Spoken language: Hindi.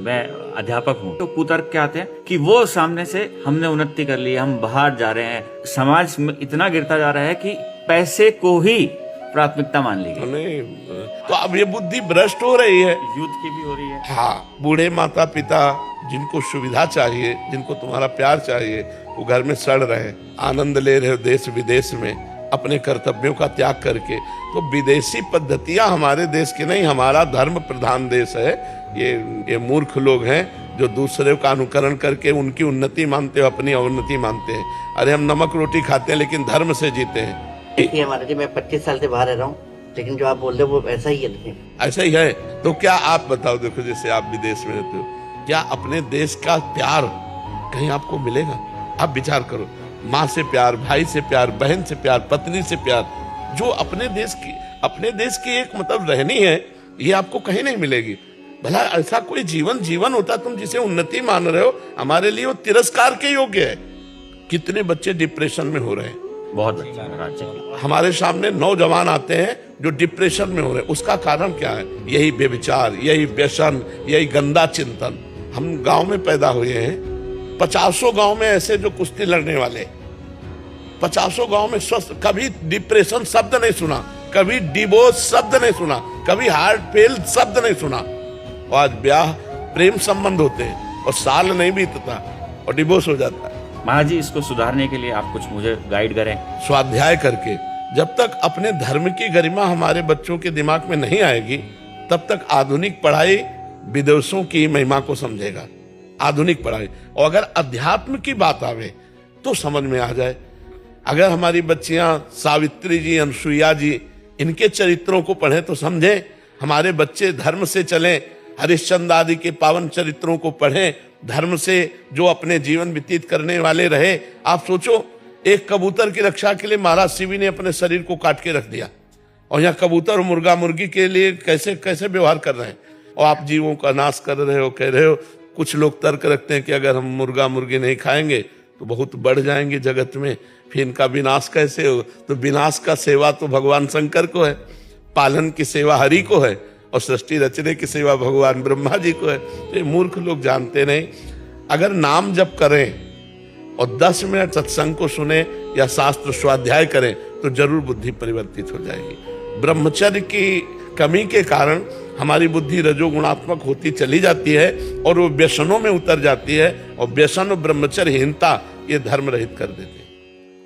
मैं अध्यापक हूँ, तो कुतर्क क्या आते हैं कि वो सामने से हमने उन्नति कर ली, हम बाहर जा रहे हैं, समाज में इतना गिरता जा रहा है कि पैसे को ही प्राथमिकता मान ली गई। नहीं, तो अब ये बुद्धि भ्रष्ट हो रही है, यूथ की भी हो रही है। हाँ, बूढ़े माता पिता जिनको सुविधा चाहिए, जिनको तुम्हारा प्यार चाहिए, वो घर में सड़ रहे हैं, आनंद ले रहे हो देश विदेश में अपने कर्तव्यों का त्याग करके। तो विदेशी पद्धतियां हमारे देश की नहीं, हमारा धर्म प्रधान देश है। ये मूर्ख लोग हैं जो दूसरे का अनुकरण करके उनकी उन्नति मानते हो, अपनी अवनति मानते हैं। अरे हम नमक रोटी खाते हैं लेकिन धर्म से जीते हैं। देखिए महाराज जी, मैं 25 साल से बाहर रह रहा हूँ, लेकिन जो आप बोल रहे हो वो ऐसा ही है। ऐसा ही है। तो क्या आप बताओ, देखो जैसे आप विदेश में रहते हो, क्या अपने देश का प्यार कहीं आपको मिलेगा? आप विचार करो, माँ से प्यार, भाई से प्यार, बहन से प्यार, पत्नी से प्यार, जो अपने देश की एक मतलब रहनी है, ये आपको कहीं नहीं मिलेगी। भला ऐसा कोई जीवन होता तुम जिसे उन्नति मान रहे हो, हमारे लिए वो तिरस्कार के योग्य है। कितने बच्चे डिप्रेशन में हो रहे हैं, बहुत अच्छा राज्य। हमारे सामने नौजवान आते हैं जो डिप्रेशन में हो रहे हैं। उसका कारण क्या है? यही व्यभिचार, यही व्यसन, यही गंदा चिंतन। हम गांव में पैदा हुए हैं, 50 गांव में ऐसे जो कुश्ती लड़ने वाले, 50 गांव में स्वस्थ, कभी डिप्रेशन शब्द नहीं सुना, कभी डिवोर्स शब्द नहीं सुना, कभी हार्ट फेल शब्द नहीं सुना। और आज ब्याह प्रेम संबंध होते हैं और साल नहीं बीतता और डिवोर्स हो जाता है। महाराज जी, इसको सुधारने के लिए आप कुछ मुझे गाइड करें। स्वाध्याय करके जब तक अपने धर्म की गरिमा हमारे बच्चों के दिमाग में नहीं आएगी, तब तक आधुनिक पढ़ाई विदेशों की महिमा को समझेगा। आधुनिक पढ़ाई, और अगर अध्यात्म की बात आवे तो समझ में आ जाए। अगर हमारी बच्चियां सावित्री जी, अनसुईया जी, इनके चरित्रों को पढ़ें तो समझें। हमारे बच्चे धर्म से चलें, हरिश्चंद्र आदि के पावन चरित्रों को पढ़ें, धर्म से जो अपने जीवन व्यतीत करने वाले रहे। आप सोचो, एक कबूतर की रक्षा के लिए महाराज शिवी ने अपने शरीर को काट के रख दिया, और यहाँ कबूतर और मुर्गा मुर्गी के लिए कैसे कैसे व्यवहार कर रहे हैं। और आप जीवों का नाश कर रहे हो, कह रहे हो। कुछ लोग तर्क रखते हैं कि अगर हम मुर्गा मुर्गी नहीं खाएंगे तो बहुत बढ़ जाएंगे जगत में, फिर इनका विनाश कैसे हो? तो विनाश का सेवा तो भगवान शंकर को है, पालन की सेवा हरि को है, और सृष्टि रचने की सेवा भगवान ब्रह्मा जी को है। तो ये मूर्ख लोग जानते नहीं। अगर नाम जप करें और 10 मिनट सत्संग को सुने या शास्त्र स्वाध्याय करें तो जरूर बुद्धि परिवर्तित हो जाएगी। ब्रह्मचर्य की कमी के कारण हमारी बुद्धि रजोगुणात्मक होती चली जाती है और वो व्यसनों में उतर जाती है, और व्यसन और ब्रह्मचर्यहीनता ये धर्म रहित कर देती है।